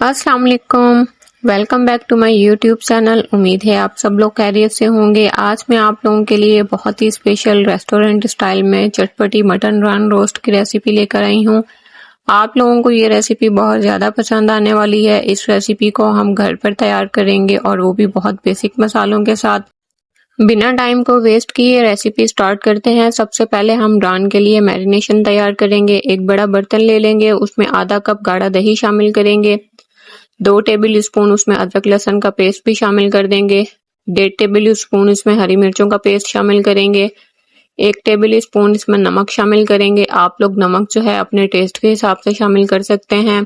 अस्सलाम वालेकुम। Welcome back to my YouTube channel. उम्मीद है आप सब लोग खैरियत से होंगे। आज मैं आप लोगों के लिए बहुत ही स्पेशल रेस्टोरेंट स्टाइल में चटपटी मटन रान रोस्ट की रेसिपी लेकर आई हूँ। आप लोगों को ये रेसिपी बहुत ज़्यादा पसंद आने वाली है। इस रेसिपी को हम घर पर तैयार करेंगे और वो भी बहुत बेसिक मसालों के साथ। बिना टाइम को वेस्ट किए रेसिपी स्टार्ट करते हैं। सबसे पहले हम रान के लिए मैरिनेशन तैयार करेंगे। एक बड़ा बर्तन ले लेंगे, उसमें आधा कप गाढ़ा दही शामिल करेंगे। 2 टेबल स्पून उसमें अदरक लहसुन का पेस्ट भी शामिल कर देंगे। 1.5 टेबल स्पून इसमें हरी मिर्चों का पेस्ट शामिल करेंगे। 1 टेबल स्पून इसमें नमक शामिल करेंगे। आप लोग नमक जो है अपने टेस्ट के हिसाब से शामिल कर सकते हैं।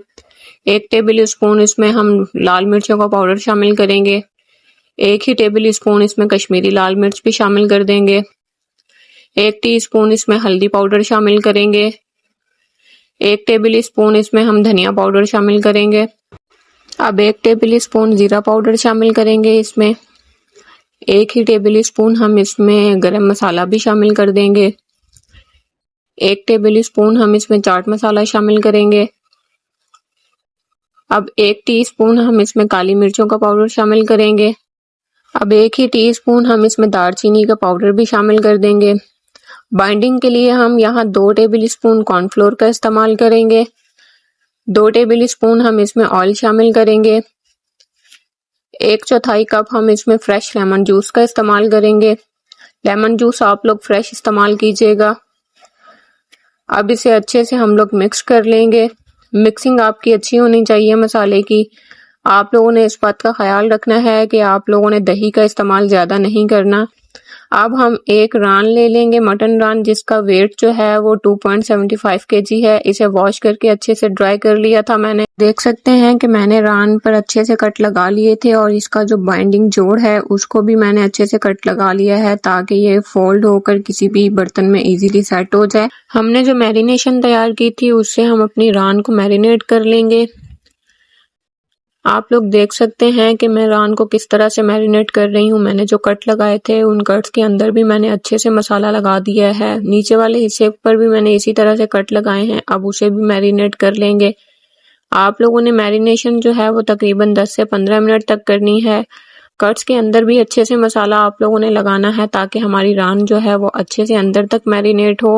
1 टेबल स्पून इसमें हम लाल मिर्चों का पाउडर शामिल करेंगे। 1 ही टेबल स्पून इसमें कश्मीरी लाल मिर्च भी शामिल कर देंगे। 1 टीस्पून इसमें हल्दी पाउडर शामिल करेंगे। 1 टेबल स्पून इसमें हम धनिया पाउडर शामिल करेंगे। अब 1 टेबल स्पून जीरा पाउडर शामिल करेंगे इसमें। 1 ही टेबल स्पून हम इसमें गरम मसाला भी शामिल कर देंगे। 1 टेबल स्पून हम इसमें चाट मसाला शामिल करेंगे। अब 1 टीस्पून हम इसमें काली मिर्चों का पाउडर शामिल करेंगे। अब 1 ही टीस्पून हम इसमें दालचीनी का पाउडर भी शामिल कर देंगे। बाइंडिंग के लिए हम यहाँ 2 टेबल स्पून कॉर्नफ्लोर का इस्तेमाल करेंगे। 2 टेबल स्पून हम इसमें ऑयल शामिल करेंगे। 1/4 कप हम इसमें फ्रेश लेमन जूस का इस्तेमाल करेंगे। लेमन जूस आप लोग फ्रेश इस्तेमाल कीजिएगा। अब इसे अच्छे से हम लोग मिक्स कर लेंगे। मिक्सिंग आपकी अच्छी होनी चाहिए मसाले की। आप लोगों ने इस बात का ख्याल रखना है कि आप लोगों ने दही का इस्तेमाल ज़्यादा नहीं करना। अब हम एक रान ले लेंगे, मटन रान, जिसका वेट जो है वो 2.75 kg है। इसे वॉश करके अच्छे से ड्राई कर लिया था मैंने। देख सकते हैं कि मैंने रान पर अच्छे से कट लगा लिए थे और इसका जो बाइंडिंग जोड़ है उसको भी मैंने अच्छे से कट लगा लिया है ताकि ये फोल्ड होकर किसी भी बर्तन में इजीली सेट हो जाए। हमने जो मैरिनेशन तैयार की थी उससे हम अपनी रान को मैरिनेट कर लेंगे। आप लोग देख सकते हैं कि मैं रान को किस तरह से मैरिनेट कर रही हूँ। मैंने जो कट लगाए थे उन कट्स के अंदर भी मैंने अच्छे से मसाला लगा दिया है। नीचे वाले हिस्से पर भी मैंने इसी तरह से कट लगाए हैं। अब उसे भी मैरिनेट कर लेंगे। आप लोगों ने मैरिनेशन जो है वो तकरीबन 10 से 15 मिनट तक करनी है। कट्स के अंदर भी अच्छे से मसाला आप लोगों ने लगाना है ताकि हमारी रान जो है वो अच्छे से अंदर तक मैरिनेट हो।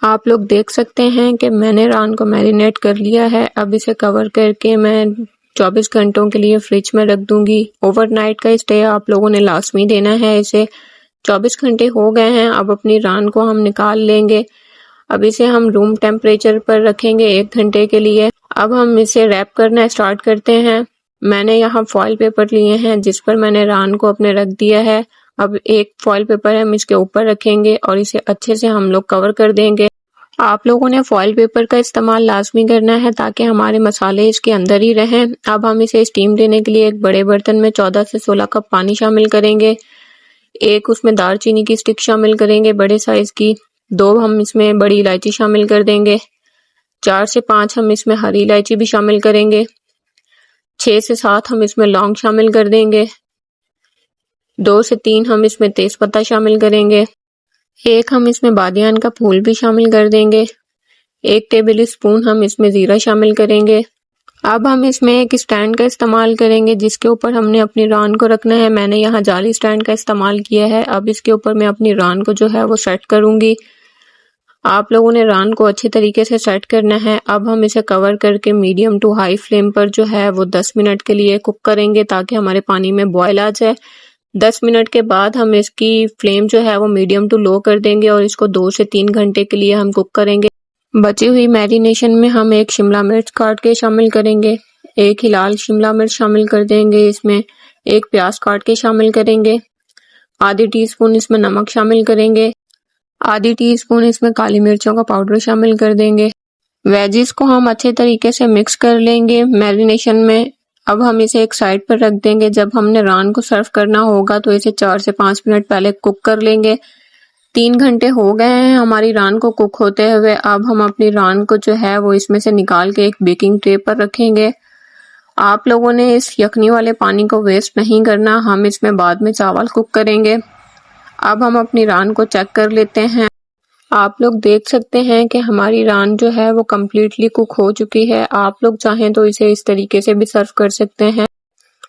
आप लोग देख सकते हैं कि मैंने रान को मैरिनेट कर लिया है। अब इसे कवर करके मैं 24 घंटों के लिए फ्रिज में रख दूंगी। ओवरनाइट का स्टे आप लोगों ने लाजमी देना है इसे। 24 घंटे हो गए हैं। अब अपनी रान को हम निकाल लेंगे। अब इसे हम रूम टेम्परेचर पर रखेंगे 1 घंटे के लिए। अब हम इसे रैप करना स्टार्ट करते हैं। मैंने यहाँ फॉइल पेपर लिए हैं जिस पर मैंने रान को अपने रख दिया है। अब एक फॉइल पेपर हम इसके ऊपर रखेंगे और इसे अच्छे से हम लोग कवर कर देंगे। आप लोगों ने फॉइल पेपर का इस्तेमाल लाजमी करना है ताकि हमारे मसाले इसके अंदर ही रहें। अब हम इसे स्टीम देने के लिए एक बड़े बर्तन में 14 से 16 कप पानी शामिल करेंगे। एक उसमें दालचीनी की स्टिक शामिल करेंगे बड़े साइज की। 2 हम इसमें बड़ी इलायची शामिल कर देंगे। 4 से 5 हम इसमें हरी इलायची भी शामिल करेंगे। 6 से 7 हम इसमें लौंग शामिल कर देंगे। 2 से 3 हम इसमें तेज पत्ता शामिल करेंगे। 1 हम इसमें बादियान का फूल भी शामिल कर देंगे। 1 टेबल स्पून हम इसमें जीरा शामिल करेंगे। अब हम इसमें एक स्टैंड का इस्तेमाल करेंगे जिसके ऊपर हमने अपनी रान को रखना है। मैंने यहाँ जाली स्टैंड का इस्तेमाल किया है। अब इसके ऊपर मैं अपनी रान को जो है वो सेट करूंगी। आप लोगों ने रान को अच्छे तरीके से सेट करना है। अब हम इसे कवर करके मीडियम टू हाई फ्लेम पर जो है वो 10 मिनट के लिए कुक करेंगे ताकि हमारे पानी में बॉयल आ जाए। 10 मिनट के बाद हम इसकी फ्लेम जो है वो मीडियम टू लो कर देंगे और इसको 2 से 3 घंटे के लिए हम कुक करेंगे। बची हुई मैरिनेशन में हम 1 शिमला मिर्च काट के शामिल करेंगे। 1 ही लाल शिमला मिर्च शामिल कर देंगे इसमें। 1 प्याज काट के शामिल करेंगे। आधी टीस्पून इसमें नमक शामिल करेंगे। आधी टीस्पून इसमें काली मिर्चों का पाउडर शामिल कर देंगे। वेजिस को हम अच्छे तरीके से मिक्स कर लेंगे मैरिनेशन में। अब हम इसे एक साइड पर रख देंगे। जब हमने रान को सर्व करना होगा तो इसे 4 से 5 मिनट पहले कुक कर लेंगे। 3 घंटे हो गए हैं हमारी रान को कुक होते हुए। अब हम अपनी रान को जो है वो इसमें से निकाल के एक बेकिंग ट्रे पर रखेंगे। आप लोगों ने इस यखनी वाले पानी को वेस्ट नहीं करना। हम इसमें बाद में चावल कुक करेंगे। अब हम अपनी रान को चेक कर लेते हैं। आप लोग देख सकते हैं कि हमारी रान जो है वो कम्प्लीटली कुक हो चुकी है। आप लोग चाहें तो इसे इस तरीके से भी सर्व कर सकते हैं।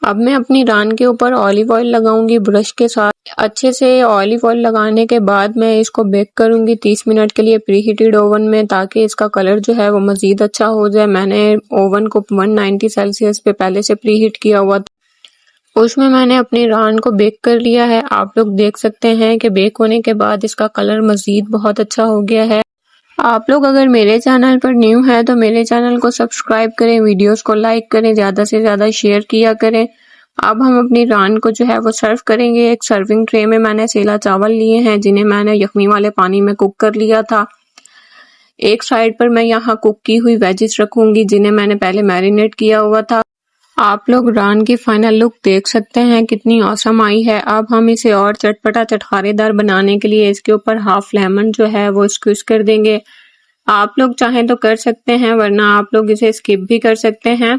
अब मैं अपनी रान के ऊपर ऑलिव ऑयल लगाऊंगी ब्रश के साथ। अच्छे से ऑलिव ऑयल लगाने के बाद मैं इसको बेक करूंगी 30 मिनट के लिए प्रीहीटेड ओवन में, ताकि इसका कलर जो है वो मज़ीद अच्छा हो जाए। मैंने ओवन को 190 सेल्सियस पे पहले से प्रीहीट किया हुआ, उसमें मैंने अपनी रान को बेक कर लिया है। आप लोग देख सकते हैं कि बेक होने के बाद इसका कलर मज़ीद बहुत अच्छा हो गया है। आप लोग अगर मेरे चैनल पर न्यू है तो मेरे चैनल को सब्सक्राइब करें, वीडियोस को लाइक करें, ज़्यादा से ज़्यादा शेयर किया करें। अब हम अपनी रान को जो है वो सर्व करेंगे। एक सर्विंग ट्रे में मैंने सेला चावल लिए हैं, जिन्हें मैंने यखनी वाले पानी में कुक कर लिया था। एक साइड पर मैं यहाँ कुक की हुई वेजिस रखूंगी, जिन्हें मैंने पहले मैरिनेट किया हुआ था। आप लोग रान की फाइनल लुक देख सकते हैं कितनी औसम आई है। अब हम इसे और चटपटा चटखारेदार बनाने के लिए इसके ऊपर हाफ लेमन जो है वो स्क्वीज कर देंगे। आप लोग चाहें तो कर सकते हैं, वरना आप लोग इसे स्किप भी कर सकते हैं।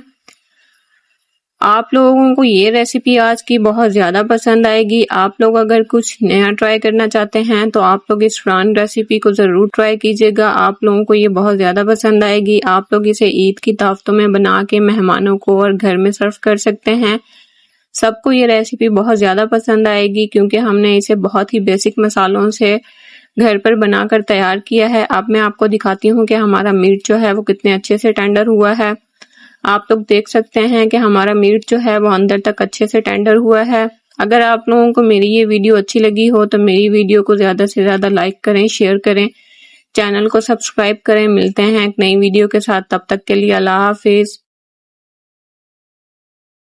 आप लोगों को ये रेसिपी आज की बहुत ज़्यादा पसंद आएगी। आप लोग अगर कुछ नया ट्राई करना चाहते हैं तो आप लोग इस रान रेसिपी को ज़रूर ट्राई कीजिएगा। आप लोगों को ये बहुत ज़्यादा पसंद आएगी। आप लोग इसे ईद की दावतों में बना के मेहमानों को और घर में सर्व कर सकते हैं। सबको ये रेसिपी बहुत ज़्यादा पसंद आएगी, क्योंकि हमने इसे बहुत ही बेसिक मसालों से घर पर बनाकर तैयार किया है। अब मैं आपको दिखाती हूँ कि हमारा मीट जो है वो कितने अच्छे से टेंडर हुआ है। आप लोग देख सकते हैं कि हमारा मीट जो है वो अंदर तक अच्छे से टेंडर हुआ है। अगर आप लोगों को मेरी ये वीडियो अच्छी लगी हो तो मेरी वीडियो को ज़्यादा से ज़्यादा लाइक करें, शेयर करें, चैनल को सब्सक्राइब करें। मिलते हैं एक नई वीडियो के साथ, तब तक के लिए अल्लाह हाफिज़।